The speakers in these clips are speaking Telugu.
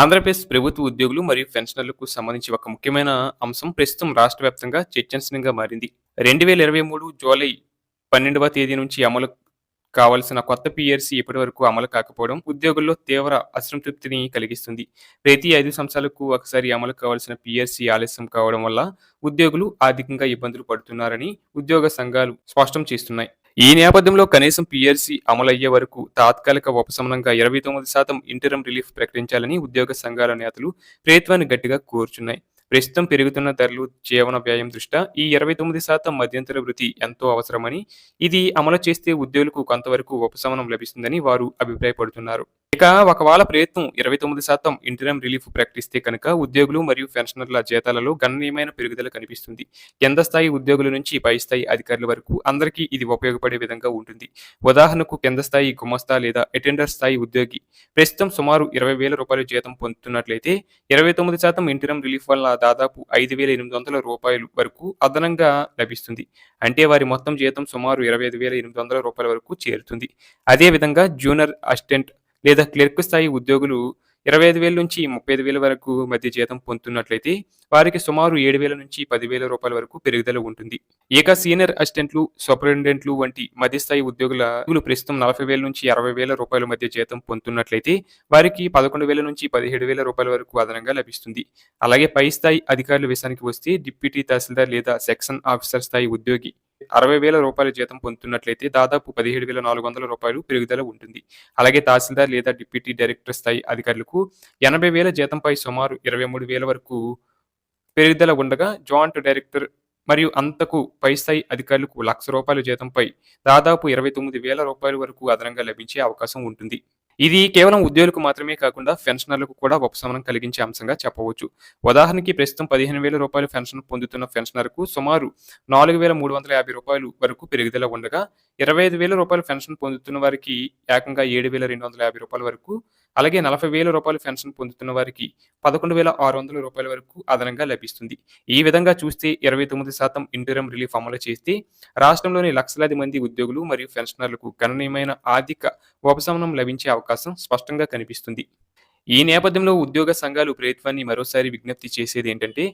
ఆంధ్రప్రదేశ్ ప్రభుత్వ ఉద్యోగులు మరియు పెన్షనర్లకు సంబంధించి ఒక ముఖ్యమైన అంశం ప్రస్తుతం రాష్ట్ర వ్యాప్తంగా చర్చనీయాంశంగా మారింది. 2023 జూలై 12వ తేదీ నుంచి అమలు కావాల్సిన కొత్త పీఆర్సీ ఇప్పటివరకు అమలు కాకపోవడం ఉద్యోగుల్లో తీవ్ర అసంతృప్తిని కలిగిస్తుంది. ప్రతి 5 సంవత్సరాలకు ఒకసారి అమలు కావాల్సిన పీఆర్సీ ఆలస్యం కావడం వల్ల ఉద్యోగులు ఆర్థికంగా ఇబ్బందులు పడుతున్నారని ఉద్యోగ సంఘాలు స్పష్టం చేస్తున్నాయి. ఈ నేపథ్యంలో కనీసం పీఆర్సీ అమలయ్యే వరకు తాత్కాలిక ఉపశమనంగా 29% ఇంటరిమ్ రిలీఫ్ ప్రకటించాలని ఉద్యోగ సంఘాల నేతలు ప్రభుత్వాన్ని గట్టిగా కోరుచున్నాయి. ప్రస్తుతం పెరుగుతున్న ధరలు, జీవన వ్యయం దృష్ట్యా ఈ 29% మధ్యంతర వృత్తి ఎంతో అవసరమని, ఇది అమలు చేస్తే ఉద్యోగులకు కొంతవరకు ఉపశమనం లభిస్తుందని వారు అభిప్రాయపడుతున్నారు. ఇక ఒకవేళ ప్రభుత్వం 29% ఇంటరిమ్ రిలీఫ్ ప్రకటిస్తే కనుక ఉద్యోగులు మరియు పెన్షనర్ల జీతాలలో గణనీయమైన పెరుగుదల కనిపిస్తుంది. కింద స్థాయి ఉద్యోగుల నుంచి పై స్థాయి అధికారుల వరకు అందరికీ ఇది ఉపయోగపడే విధంగా ఉంటుంది. ఉదాహరణకు కింద స్థాయి గుమస్తా లేదా అటెండర్ స్థాయి ఉద్యోగి ప్రస్తుతం సుమారు 20,000 రూపాయల జీతం పొందుతున్నట్లయితే 29% ఇంటరిమ్ రిలీఫ్ వల్ల దాదాపు 5,800 రూపాయలు వరకు అదనంగా లభిస్తుంది. అంటే వారి మొత్తం జీతం సుమారు 25,800 రూపాయల వరకు చేరుతుంది. అదేవిధంగా జూనియర్ అసిస్టెంట్ లేదా క్లర్క్ స్థాయి ఉద్యోగులు 25,000 నుంచి 35,000 వరకు మధ్య జీతం పొందుతున్నట్లయితే వారికి సుమారు 7,000 నుంచి 10,000 రూపాయల వరకు పెరుగుదల ఉంటుంది. ఇక సీనియర్ అసిస్టెంట్లు, సూపరింటెండెంట్లు వంటి మధ్యస్థాయి ఉద్యోగులు ప్రస్తుతం 40,000 నుంచి 60,000 రూపాయల మధ్య జీతం పొందుతున్నట్లయితే వారికి 11,000 నుంచి 17,000 రూపాయల వరకు అదనంగా లభిస్తుంది. అలాగే పై స్థాయి అధికారుల విషయానికి వస్తే డిప్యూటీ తహసీల్దార్ లేదా సెక్షన్ ఆఫీసర్ స్థాయి ఉద్యోగి 60,000 రూపాయల జీతం పొందుతున్నట్లయితే దాదాపు 17,400 రూపాయలు పెరుగుదల ఉంటుంది. అలాగే తహసీల్దార్ లేదా డిప్యూటీ డైరెక్టర్ స్థాయి అధికారులకు 80,000 జీతంపై సుమారు 23,000 వరకు పెరుగుదల ఉండగా, జాయింట్ డైరెక్టర్ మరియు అంతకు పై స్థాయి అధికారులకు ₹1,00,000 జీతంపై దాదాపు 29,000 రూపాయల వరకు అదనంగా లభించే అవకాశం ఉంటుంది. ఇది కేవలం ఉద్యోగులకు మాత్రమే కాకుండా పెన్షనర్లకు కూడా ఉపశమనం కలిగించే అంశంగా చెప్పవచ్చు. ఉదాహరణకి ప్రస్తుతం 15,000 రూపాయలు పెన్షన్ పొందుతున్న పెన్షనర్కు సుమారు 4,350 రూపాయలు వరకు పెరుగుదల ఉండగా, 25,000 రూపాయల పెన్షన్ పొందుతున్న వారికి ఏకంగా 7,250 రూపాయల వరకు, అలాగే 40,000 రూపాయల పెన్షన్ పొందుతున్న వారికి 11,600 రూపాయల వరకు అదనంగా లభిస్తుంది. ఈ విధంగా చూస్తే 29% ఇంటరిమ్ రిలీఫ్ అమలు చేస్తే రాష్ట్రంలోని లక్షలాది మంది ఉద్యోగులు మరియు పెన్షనర్లకు గణనీయమైన ఆర్థిక ఉపశమనం లభించే అవకాశం స్పష్టంగా కనిపిస్తుంది. ఈ నేపథ్యంలో ఉద్యోగ సంఘాలు ప్రభుత్వాన్ని మరోసారి విజ్ఞప్తి చేసేది ఏంటంటే,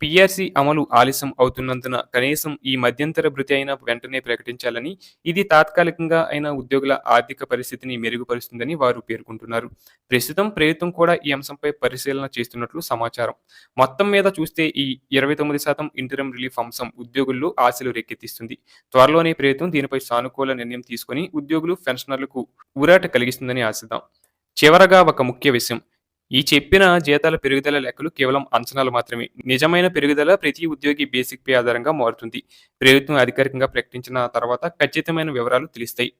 పీఆర్సీ అమలు ఆలస్యం అవుతున్నందున కనీసం ఈ మధ్యంతర భృతి అయినా వెంటనే ప్రకటించాలని, ఇది తాత్కాలికంగా అయినా ఉద్యోగుల ఆర్థిక పరిస్థితిని మెరుగుపరుస్తుందని వారు పేర్కొంటున్నారు. ప్రస్తుతం ప్రభుత్వం కూడా ఈ అంశంపై పరిశీలన చేస్తున్నట్లు సమాచారం. మొత్తం మీద చూస్తే ఈ 29% ఇంటరిమ్ రిలీఫ్ అంశం ఉద్యోగుల్లో ఆశలు రేకెత్తిస్తుంది. త్వరలోనే ప్రభుత్వం దీనిపై సానుకూల నిర్ణయం తీసుకొని ఉద్యోగులు, పెన్షనర్లకు ఊరట కలిగిస్తుందని ఆశిద్దాం. చివరగా ఒక ముఖ్య విషయం, ఈ చెప్పిన జీతాల పెరుగుదల లెక్కలు కేవలం అంచనాలు మాత్రమే. నిజమైన పెరుగుదల ప్రతి ఉద్యోగి బేసిక్ పే ఆధారంగా మారుతుంది. ప్రభుత్వం అధికారికంగా ప్రకటించిన తర్వాత ఖచ్చితమైన వివరాలు తెలుస్తాయి.